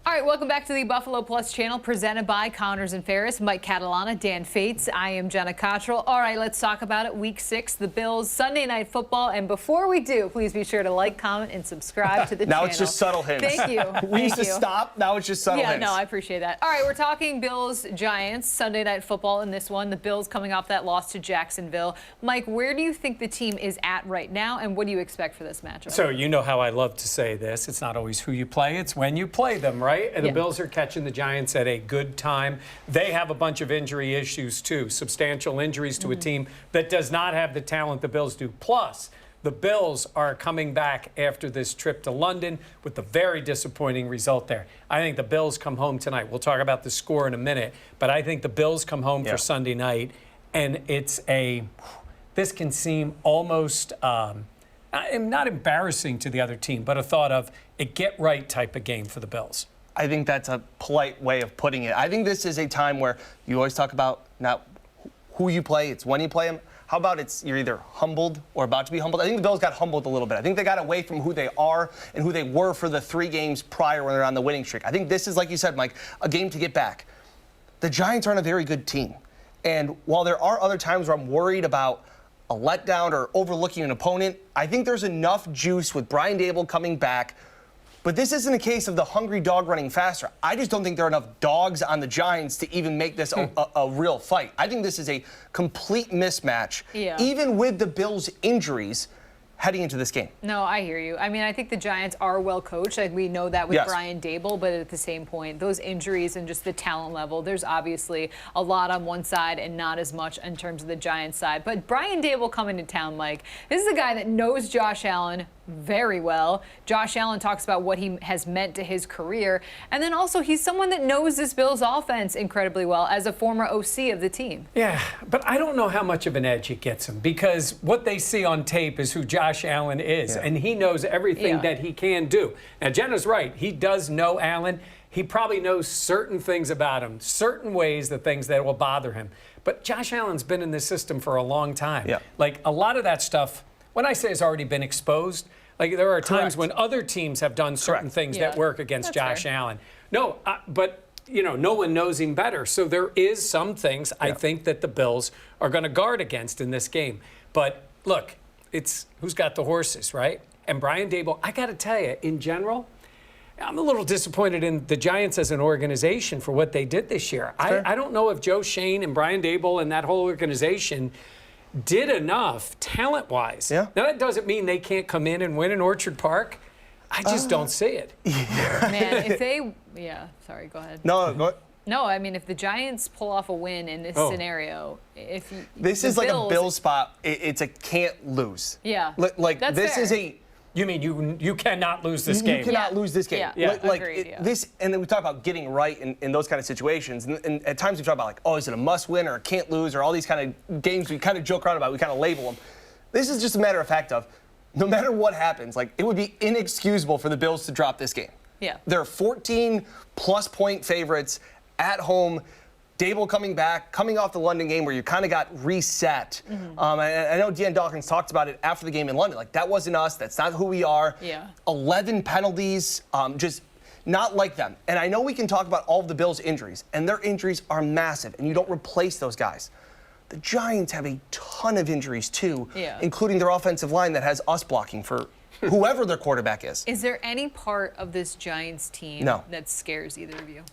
All right, welcome back to the Buffalo Plus channel, presented by Connors and Ferris, Mike Catalana, Dan Fates. I am Jenna Cottrell. All right, let's talk about it. Week 6, the Bills, Sunday Night Football. And before we do, please be sure to like, comment, and subscribe to the channel. Now it's just subtle hints. Thank you. We used to stop. Now it's just subtle hints. Yeah, no, I appreciate that. All right, we're talking Bills-Giants, Sunday Night Football in this one. The Bills coming off that loss to Jacksonville. Mike, where do you think the team is at right now, and what do you expect for this matchup? So you know how I love to say this. It's not always who you play, it's when you play them, right? And the Bills are catching the Giants at a good time. They have a bunch of injury issues too, substantial injuries to a team that does not have the talent the Bills do. Plus, the Bills are coming back after this trip to London with a very disappointing result there. I think the Bills come home tonight. We'll talk about the score in a minute, but I think the Bills come home for Sunday night, and this can seem almost not embarrassing to the other team, but a thought of a get-right type of game for the Bills. I think that's a polite way of putting it. I think this is a time where you always talk about not who you play, it's when you play them. How about you're either humbled or about to be humbled? I think the Bills got humbled a little bit. I think they got away from who they are and who they were for the 3 games prior when they're on the winning streak. I think this is, like you said, Mike, a game to get back. The Giants aren't a very good team. And while there are other times where I'm worried about a letdown or overlooking an opponent, I think there's enough juice with Brian Daboll coming back. But this isn't a case of the hungry dog running faster. I just don't think there are enough dogs on the Giants to even make this a real fight. I think this is a complete mismatch, even with the Bills' injuries heading into this game. No, I hear you. I mean, I think the Giants are well coached. We know that with Brian Daboll, but at the same point, those injuries and just the talent level, there's obviously a lot on one side and not as much in terms of the Giants side. But Brian Daboll coming to town, Mike, this is a guy that knows Josh Allen very well. Josh Allen talks about what he has meant to his career. And then also, he's someone that knows this Bills offense incredibly well as a former OC of the team. Yeah, but I don't know how much of an edge it gets him, because what they see on tape is who Josh Allen is, and he knows everything that he can do. Now, Jenna's right. He does know Allen. He probably knows certain things about him, certain ways, the things that will bother him. But Josh Allen's been in this system for a long time. Like, a lot of that stuff, when I say it's already been exposed, like there are times when other teams have done certain things that work against Josh Allen. No, but you know, no one knows him better. So there is some things I think that the Bills are going to guard against in this game. But look, it's who's got the horses, right? And Brian Daboll, I got to tell you, in general, I'm a little disappointed in the Giants as an organization for what they did this year. I don't know if Joe Schoen and Brian Daboll and that whole organization did enough talent-wise. Now, that doesn't mean they can't come in and win in Orchard Park. I just don't see it. Man, if they... sorry, go ahead. No, I mean, if the Giants pull off a win in this scenario, this is like a Bills spot. It's a can't lose. Like this is a... You mean you cannot lose this game? You cannot lose this game. Agreed, this, and then we talk about getting right in those kind of situations. And at times we talk about like, oh, is it a must win or a can't lose or all these kind of games we kind of joke around about. We kind of label them. This is just a matter of fact of no matter what happens, like it would be inexcusable for the Bills to drop this game. They're 14+ point favorites at home. Daboll coming back, coming off the London game where you kind of got reset. I know Dean Dawkins talked about it after the game in London. Like, that wasn't us. That's not who we are. 11 penalties, just not like them. And I know we can talk about all of the Bills' injuries, and their injuries are massive, and you don't replace those guys. The Giants have a ton of injuries, too, including their offensive line that has us blocking for whoever their quarterback is. Is there any part of this Giants team that scares either of you?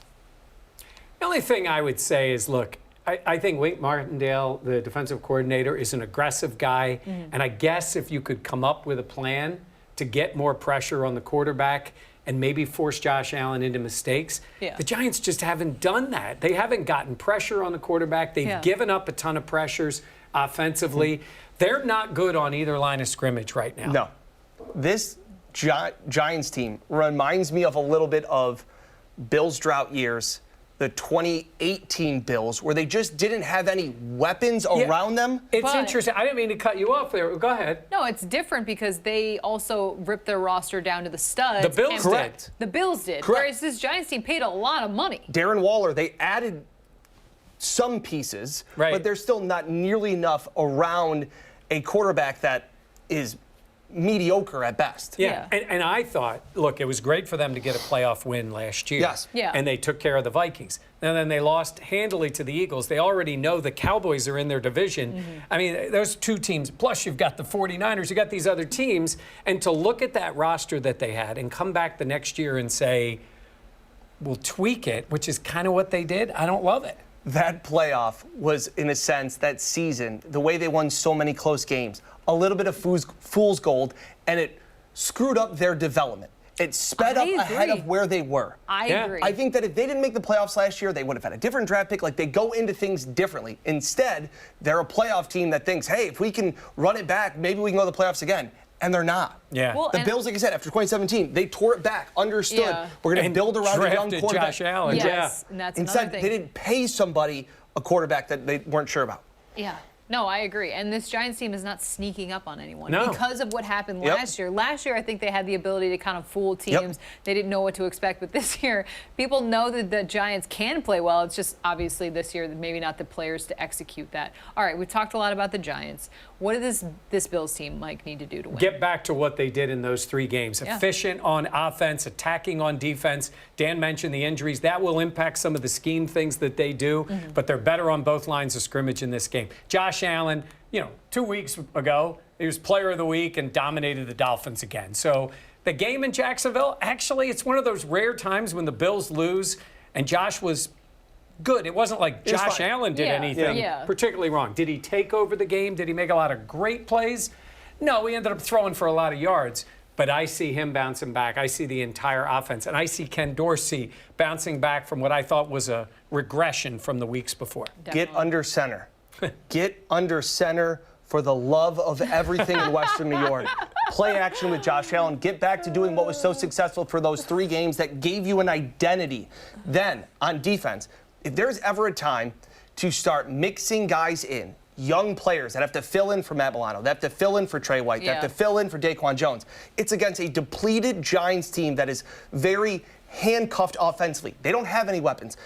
The only thing I would say is, look, I think Wink Martindale, the defensive coordinator, is an aggressive guy. And I guess if you could come up with a plan to get more pressure on the quarterback and maybe force Josh Allen into mistakes, the Giants just haven't done that. They haven't gotten pressure on the quarterback. They've given up a ton of pressures offensively. They're not good on either line of scrimmage right now. No. This Giants team reminds me of a little bit of Bills' drought years, the 2018 Bills, where they just didn't have any weapons around them. It's interesting. I didn't mean to cut you off there. Go ahead. No, it's different because they also ripped their roster down to the studs. The Bills did. The Bills did. Whereas this Giants team paid a lot of money. Darren Waller, they added some pieces, but there's still not nearly enough around a quarterback that is mediocre at best. Yeah. And I thought, look, it was great for them to get a playoff win last year. Yes. Yeah. And they took care of the Vikings. And then they lost handily to the Eagles. They already know the Cowboys are in their division. I mean, those two teams, plus you've got the 49ers, you got these other teams. And to look at that roster that they had and come back the next year and say, we'll tweak it, which is kind of what they did, I don't love it. That playoff was, in a sense, that season, the way they won so many close games, a little bit of fool's gold, and it screwed up their development. It sped up ahead of where they were. I agree. I think that if they didn't make the playoffs last year, they would have had a different draft pick. Like, they go into things differently. Instead, they're a playoff team that thinks, hey, if we can run it back, maybe we can go to the playoffs again. And they're not. Yeah. Well, The Bills, like I said, after 2017, they tore it back, understood we're going to build around a young drafted quarterback. Josh Allen. Yes, and that's another Instead, thing. they didn't pay somebody a quarterback that they weren't sure about. Yeah. No, I agree. And this Giants team is not sneaking up on anyone No. because of what happened Yep. last year. Last year, I think they had the ability to kind of fool teams. They didn't know what to expect. But this year, people know that the Giants can play well. It's just obviously this year, maybe not the players to execute that. All right, we've talked a lot about the Giants. What does this Bills team, Mike, need to do to win? Get back to what they did in those 3 games. Yeah. Efficient on offense, attacking on defense. Dan mentioned the injuries. That will impact some of the scheme things that they do, but they're better on both lines of scrimmage in this game. Josh Allen, 2 weeks ago, he was player of the week and dominated the Dolphins again. So the game in Jacksonville, actually, it's one of those rare times when the Bills lose and Josh was good. It wasn't like Josh fine. Allen did Yeah. anything Yeah. particularly wrong. Did he take over the game? Did he make a lot of great plays? No, he ended up throwing for a lot of yards. But I see him bouncing back. I see the entire offense. And I see Ken Dorsey bouncing back from what I thought was a regression from the weeks before. Get under center. Get under center for the love of everything in Western New York. Play action with Josh Allen. Get back to doing what was so successful for those 3 games that gave you an identity. Then, on defense, if there's ever a time to start mixing guys in, young players that have to fill in for Matt Milano, that have to fill in for Trey White, that have to fill in for Daquan Jones, it's against a depleted Giants team that is very handcuffed offensively. They don't have any weapons.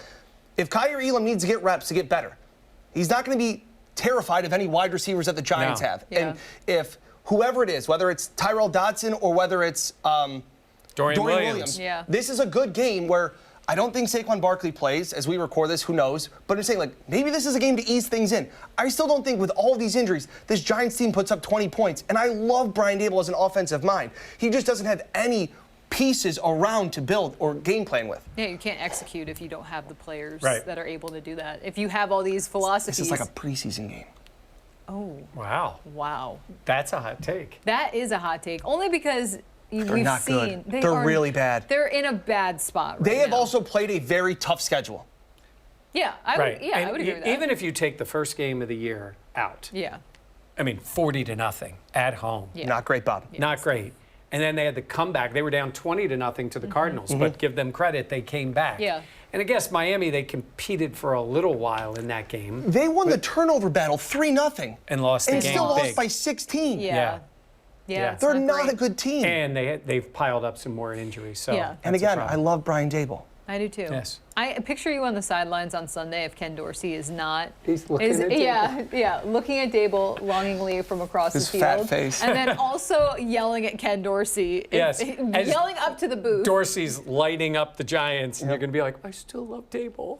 If Kyer Elam needs to get reps to get better, he's not going to be terrified of any wide receivers that the Giants have. Yeah. And if whoever it is, whether it's Tyrell Dodson or whether it's Dorian Williams. Yeah. this is a good game where I don't think Saquon Barkley plays as we record this, who knows? But I'm saying, like, maybe this is a game to ease things in. I still don't think with all these injuries, this Giants team puts up 20 points. And I love Brian Daboll as an offensive mind. He just doesn't have any pieces around to build or game plan with. Yeah, you can't execute if you don't have the players Right. that are able to do that. If you have all these philosophies. This is like a preseason game. Oh, Wow. wow. That's a hot take. That is a hot take. Only because They're we've not seen. good. They're really bad. They're in a bad spot right They have now. also played a very tough schedule. Yeah, I Right. would, yeah, I And would agree with that. even if you take the first game of the year out, yeah. I mean, 40-0 at home. Yeah. Not great, Bob. Not great. And then they had the comeback. They were down 20-0 to the Cardinals, but give them credit, they came back. Yeah. And I guess Miami, they competed for a little while in that game They won the turnover battle 3-0 and lost the and game still lost big. by 16. Yeah. Yeah. Yeah. it's They're not great. a good team. And they've piled up some more injuries. So Yeah. And that's a again, I problem. love Brian Daboll. I do too. Yes. I picture you on the sidelines on Sunday if Ken Dorsey is not. He's looking at Dable. Yeah, looking at Dable longingly from across His the field. fat face. And then also yelling at Ken Dorsey. Yes. As Yelling up to the booth. Dorsey's lighting up the Giants, and you're going to be like, I still love Dable.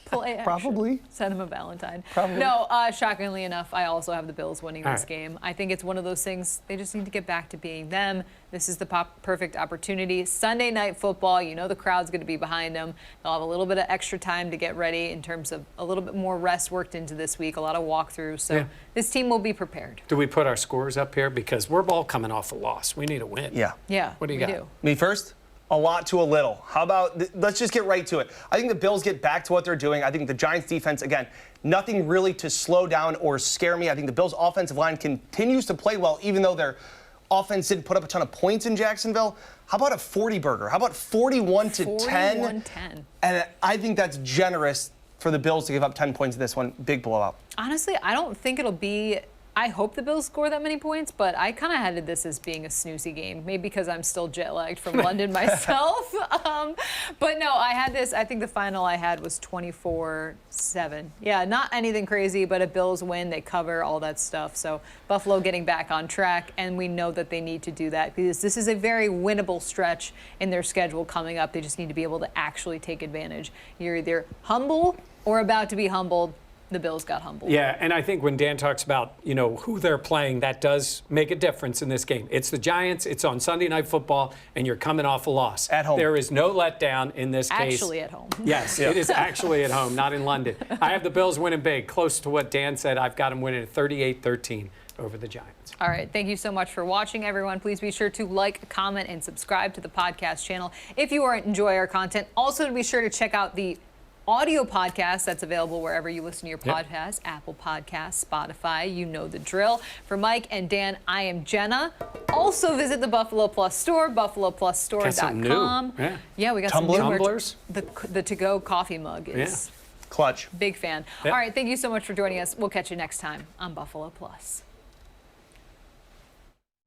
Play action. Probably. Send him a Valentine. Probably. No, shockingly enough, I also have the Bills winning All this right. game. I think it's one of those things, they just need to get back to being them. This is the perfect opportunity. Sunday night football, you know the crowd's going to be behind them. They'll have a little bit of extra time to get ready in terms of a little bit more rest worked into this week, a lot of walkthroughs. So Yeah. this team will be prepared. Do we put our scores up here? Because we're all coming off a loss. We need a win. Yeah. Yeah, What do you we got? do. Me first? A lot to a little. How about, let's just get right to it. I think the Bills get back to what they're doing. I think the Giants defense, again, nothing really to slow down or scare me. I think the Bills offensive line continues to play well, even though their offense didn't put up a ton of points in Jacksonville. How about a 40 burger? How about 41 to 10? 41-10. And I think that's generous for the Bills to give up 10 points in this one. Big blowout. Honestly, I don't think it'll be. I hope the Bills score that many points, but I kind of had this as being a snoozy game, maybe because I'm still jet lagged from London myself. But no, I had this. I think the final I had was 24-7. Yeah, not anything crazy, but a Bills win. They cover all that stuff. So Buffalo getting back on track, and we know that they need to do that because this is a very winnable stretch in their schedule coming up. They just need to be able to actually take advantage. You're either humble or about to be humbled. The Bills got humbled. Yeah, and I think when Dan talks about, who they're playing, that does make a difference in this game. It's the Giants, it's on Sunday Night Football, and you're coming off a loss. At home. There is no letdown in this case. Actually at home. Yes, it is actually at home, not in London. I have the Bills winning big, close to what Dan said. I've got them winning at 38-13 over the Giants. All right. Thank you so much for watching, everyone. Please be sure to like, comment, and subscribe to the podcast channel if you enjoy our content. Also, be sure to check out the audio podcast that's available wherever you listen to your podcasts, Apple Podcasts, Spotify, you know the drill. For Mike and Dan, I am Jenna. Also visit the Buffalo Plus store, buffaloplusstore.com. Yeah, we got some new tumblers. The to-go coffee mug is Clutch. big fan. All right, thank you so much for joining us. We'll catch you next time on Buffalo Plus.